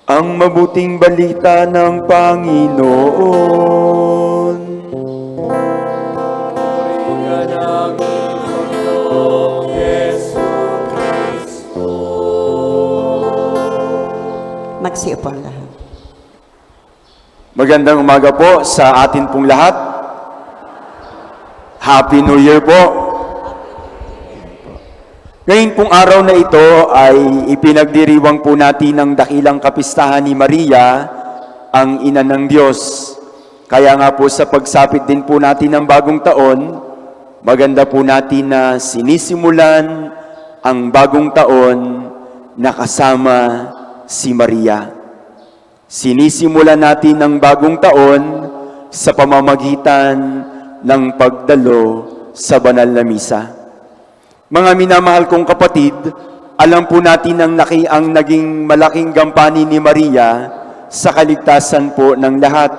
ang mabuting balita ng Panginoon. Purihan ang Panginoong Jesucristo. Magsiupo ang lahat. Magandang umaga po sa atin pong lahat. Happy New Year po. Ngayon pong araw na ito ay ipinagdiriwang po natin ang dakilang kapistahan ni Maria, ang ina ng Diyos. Kaya nga po sa pagsapit din po natin ng bagong taon, maganda po natin na sinisimulan ang bagong taon na kasama si Maria. Sinisimulan natin ang bagong taon sa pamamagitan ng pagdalo sa banal na misa. Mga minamahal kong kapatid, alam po natin ang naging malaking gampanin ni Maria sa kaligtasan po ng lahat,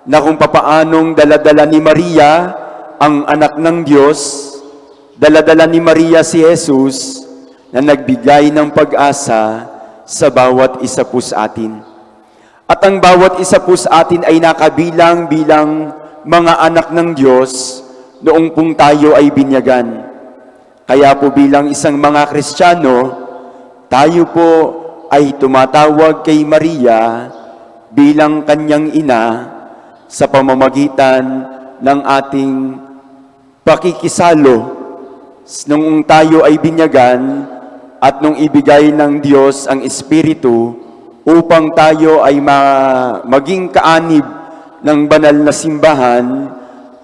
na kung papaanong daladala ni Maria ang anak ng Diyos, daladala ni Maria si Jesus na nagbigay ng pag-asa sa bawat isa po sa atin. At ang bawat isa po sa atin ay nakabilang bilang mga anak ng Diyos noong pong tayo ay binyagan. Kaya po bilang isang mga Kristiyano, tayo po ay tumatawag kay Maria bilang kanyang ina sa pamamagitan ng ating pakikisalo nung tayo ay binyagan at nung ibigay ng Diyos ang Espiritu upang tayo ay maging kaanib ng banal na simbahan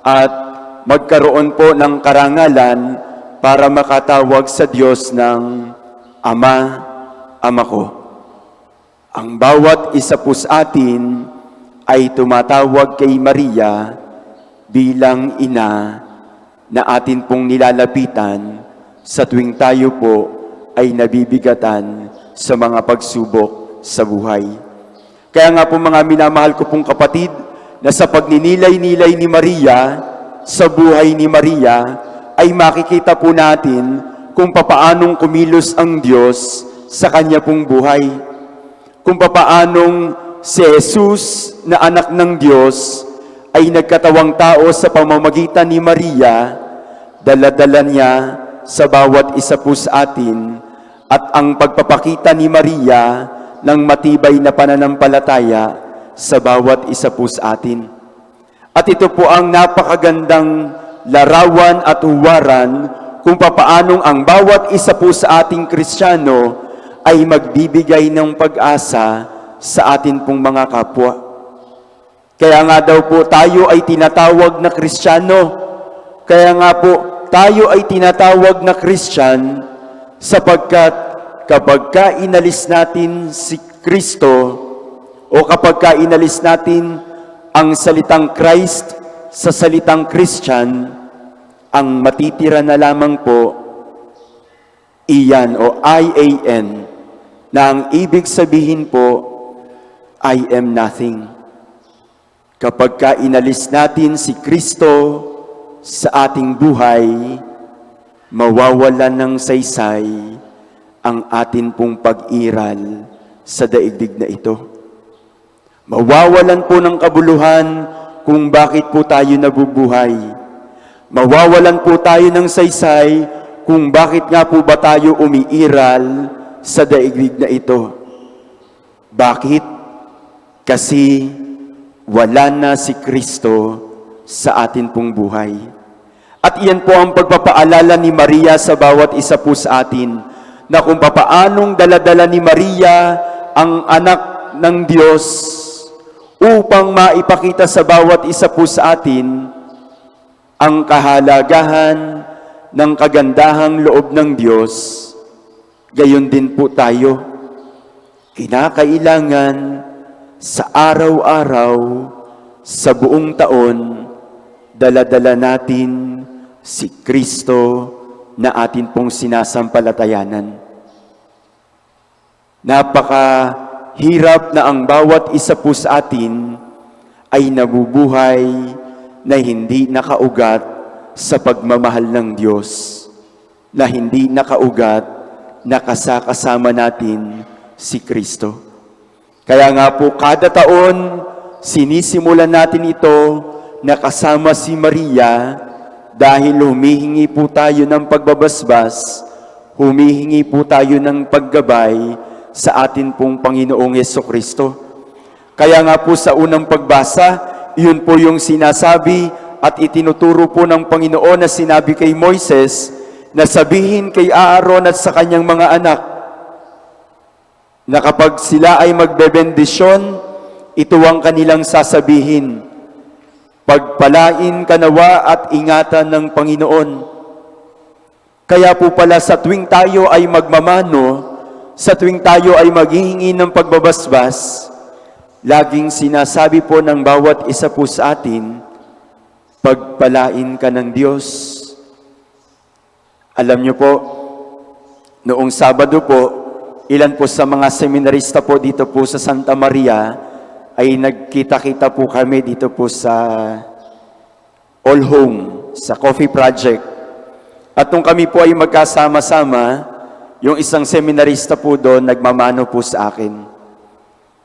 at magkaroon po ng karangalan para makatawag sa Diyos ng Ama, Ama ko. Ang bawat isa po sa atin ay tumatawag kay Maria bilang ina na atin pong nilalapitan sa tuwing tayo po ay nabibigatan sa mga pagsubok sa buhay. Kaya nga po mga minamahal ko pong kapatid, na sa pagninilay-nilay ni Maria, sa buhay ni Maria, ay makikita po natin kung papaanong kumilos ang Diyos sa kanya pong buhay. Kung papaanong si Jesus na anak ng Diyos ay nagkatawang tao sa pamamagitan ni Maria, dala-dala niya sa bawat isa po sa atin, at ang pagpapakita ni Maria ng matibay na pananampalataya sa bawat isa po sa atin. At ito po ang napakagandang larawan at huwaran kung papaanong ang bawat isa po sa ating Kristiyano ay magbibigay ng pag-asa sa atin pong mga kapwa. Kaya nga daw po tayo ay tinatawag na Kristiyano. Kaya nga po tayo ay tinatawag na Christian sapagkat kapag ka inalis natin si Kristo o kapag ka inalis natin ang salitang Christ sa salitang Christian, ang matitira na lamang po iyan o IAN, na ang ibig sabihin po, I am nothing. Kapag ka inalis natin si Kristo sa ating buhay, mawawalan ng saysay ang atin pong pag-iral sa daigdig na ito. Mawawalan po ng kabuluhan kung bakit po tayo nabubuhay. Mawawalan po tayo ng saysay kung bakit nga po ba tayo umiiral sa daigdig na ito. Bakit? Kasi wala na si Kristo sa atin pong buhay. At iyan po ang pagpapaalala ni Maria sa bawat isa po sa atin, na kung papaanong daladala ni Maria ang anak ng Diyos upang maipakita sa bawat isa po sa atin ang kahalagahan ng kagandahang loob ng Diyos. Gayon din po tayo, kinakailangan sa araw-araw, sa buong taon, dala-dala natin si Kristo na atin pong sinasampalatayanan. Napakahirap na ang bawat isa po sa atin ay nabubuhay na hindi nakaugat sa pagmamahal ng Diyos, na hindi nakaugat na kasama natin si Kristo. Kaya nga po, kada taon, sinisimulan natin ito na kasama si Maria dahil humihingi po tayo ng pagbabasbas, humihingi po tayo ng paggabay sa atin pong Panginoong Hesukristo. Kaya nga po sa unang pagbasa, yun po yung sinasabi at itinuturo po ng Panginoon na sinabi kay Moises na sabihin kay Aaron at sa kanyang mga anak na kapag sila ay magbebendisyon, ito ang kanilang sasabihin. Pagpalain ka nawa at ingatan ng Panginoon. Kaya po pala sa tuwing tayo ay magmamano, sa tuwing tayo ay maghihingi ng pagbabasbas, laging sinasabi po ng bawat isa po sa atin, pagpalain ka ng Diyos. Alam niyo po, noong Sabado po, ilan po sa mga seminarista po dito po sa Santa Maria ay nagkita-kita po kami dito po sa All Home, sa Coffee Project. At nung kami po ay magkasama-sama, yung isang seminarista po doon nagmamano po sa akin.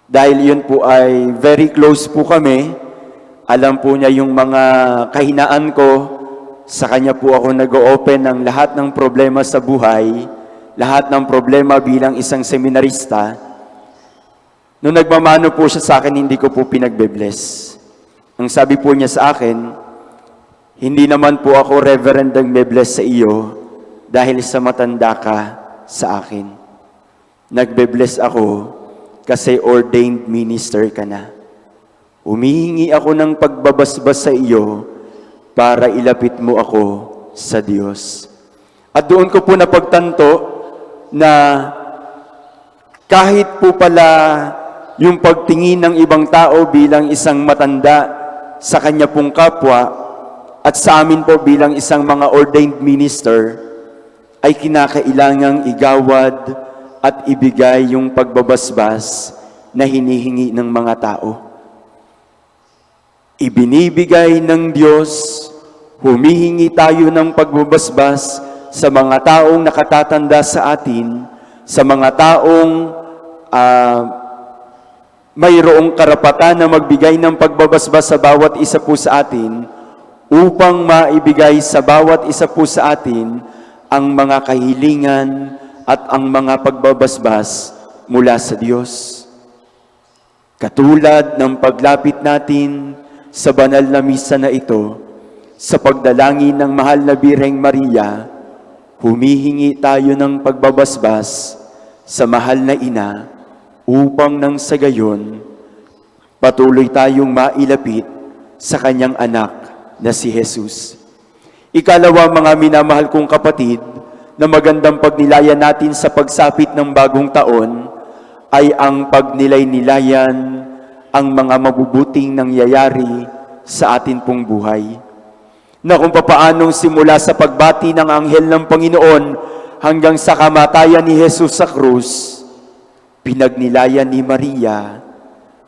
Dahil yun po ay very close po kami, alam po niya yung mga kahinaan ko, sa kanya po ako nag-o-open ng lahat ng problema sa buhay, lahat ng problema bilang isang seminarista. Nung nagmamano po siya sa akin, hindi ko po pinagbe-bless. Ang sabi po niya sa akin, hindi naman po ako reverend ang me-bless sa iyo dahil sa matanda ka sa akin. Nagbe-bless ako kasi ordained minister ka na. Humihingi ako ng pagbabasbas sa iyo para ilapit mo ako sa Diyos. At doon ko po napagtanto na kahit po pala yung pagtingin ng ibang tao bilang isang matanda sa kanya pong kapwa at sa amin po bilang isang mga ordained minister, ay kinakailangang igawad at ibigay yung pagbabasbas na hinihingi ng mga tao. Ibinibigay ng Diyos, humihingi tayo ng pagbabasbas sa mga taong nakatatanda sa atin, sa mga taong mayroong karapatan na magbigay ng pagbabasbas sa bawat isa po sa atin, upang maibigay sa bawat isa po sa atin ang mga kahilingan at ang mga pagbabasbas mula sa Diyos. Katulad ng paglapit natin sa banal na misa na ito, sa pagdalangin ng mahal na Birheng Maria, humihingi tayo ng pagbabasbas sa mahal na ina upang nang sa gayon, patuloy tayong mailapit sa kanyang anak na si Jesus. Ikalawa, mga minamahal kong kapatid, na magandang pagnilayan natin sa pagsapit ng bagong taon ay ang pagnilay-nilayan ang mga mabubuting nangyayari sa atin pong buhay. Na kung papaanong simula sa pagbati ng anghel ng Panginoon hanggang sa kamatayan ni Jesus sa krus, pinagnilayan ni Maria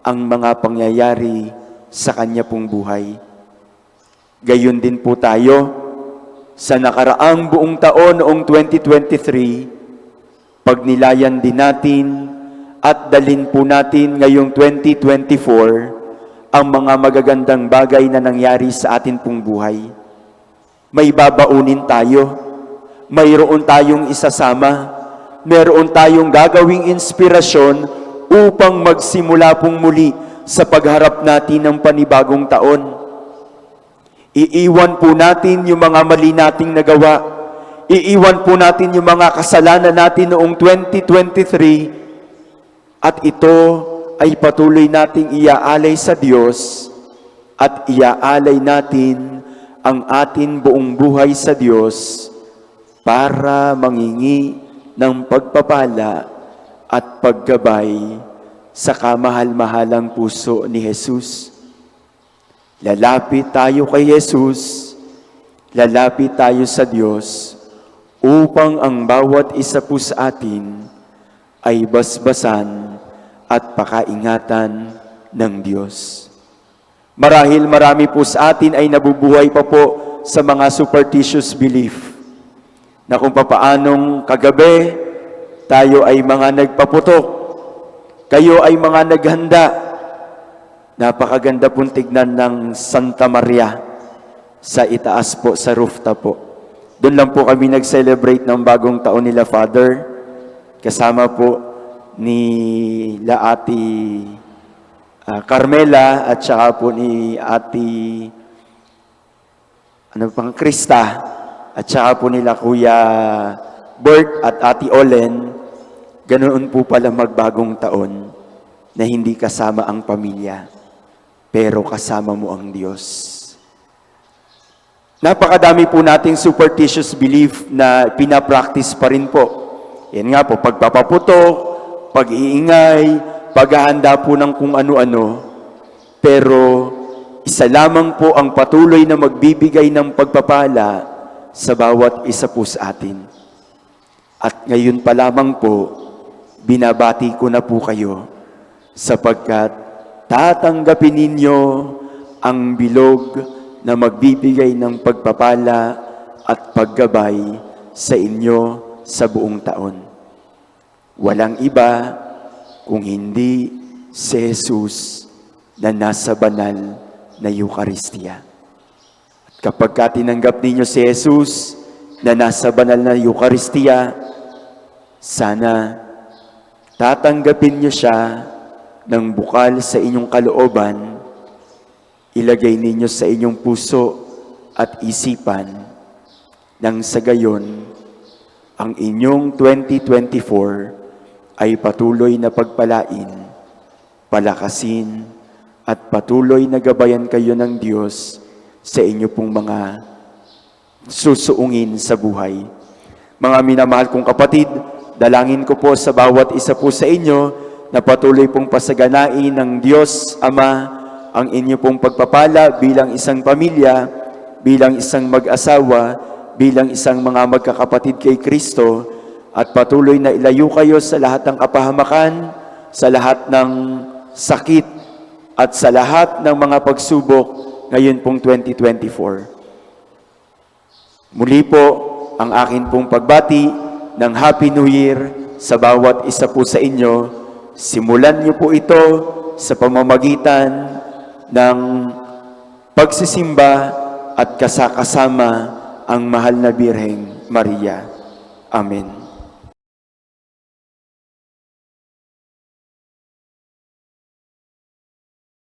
ang mga pangyayari sa kanya pong buhay. Gayon din po tayo, sa nakaraang buong taon noong 2023, pagnilayan din natin at dalin po natin ngayong 2024 ang mga magagandang bagay na nangyari sa atin pong buhay. May babaunin tayo, mayroon tayong isasama, meron tayong gagawing inspirasyon upang magsimula pong muli sa pagharap natin ng panibagong taon. Iiwan po natin yung mga mali nating nagawa. Iiwan po natin yung mga kasalanan natin noong 2023 at ito ay patuloy nating iaalay sa Diyos at iaalay natin ang atin buong buhay sa Diyos para mangingi ng pagpapala at paggabay sa kamahal-mahalang puso ni Jesus. Lalapit tayo kay Jesus, lalapit tayo sa Diyos upang ang bawat isa po sa atin ay basbasan at pakaingatan ng Diyos. Marahil marami po sa atin ay nabubuhay pa po sa mga superstitious belief na kung papaanong kagabi tayo ay mga nagpaputok, Kayo ay mga naghanda. Napakaganda pong tignan ng Santa Maria sa itaas po, sa rooftop po. Doon lang po kami nag-celebrate ng bagong taon nila, Father. Kasama po ni Ate Carmela at saka po ni Ate Krista at saka po nila Kuya Bert at Ate Olen. Ganoon po pala magbagong taon na hindi kasama ang pamilya, pero kasama mo ang Diyos. Napakadami po nating superstitious belief na pinapractice pa rin po. Yan nga po, pagpapaputok, pag-iingay, paghahanda po ng kung ano-ano. Pero isa lamang po ang patuloy na magbibigay ng pagpapala sa bawat isa po sa atin. At ngayon pa lamang po, binabati ko na po kayo sapagkat tatanggapin ninyo ang bilog na magbibigay ng pagpapala at paggabay sa inyo sa buong taon. Walang iba kung hindi si Jesus na nasa banal na Eucharistia. At kapag tinanggap ninyo si Jesus na nasa banal na Eucharistia, sana tatanggapin niyo siya ng bukal sa inyong kalooban, ilagay ninyo sa inyong puso at isipan, nang sa gayon, ang inyong 2024 ay patuloy na pagpalain, palakasin, at patuloy na gabayan kayo ng Diyos sa inyo pong mga susuungin sa buhay. Mga minamahal kong kapatid, dalangin ko po sa bawat isa po sa inyo na patuloy pong pasaganain ng Diyos Ama ang inyo pong pagpapala bilang isang pamilya, bilang isang mag-asawa, bilang isang mga magkakapatid kay Kristo, at patuloy na ilayo kayo sa lahat ng kapahamakan, sa lahat ng sakit, at sa lahat ng mga pagsubok ngayon pong 2024. Muli po ang akin pong pagbati ng Happy New Year sa bawat isa po sa inyo. Simulan niyo po ito sa pamamagitan ng pagsisimba at kasakasama ang mahal na Birheng Maria. Amen.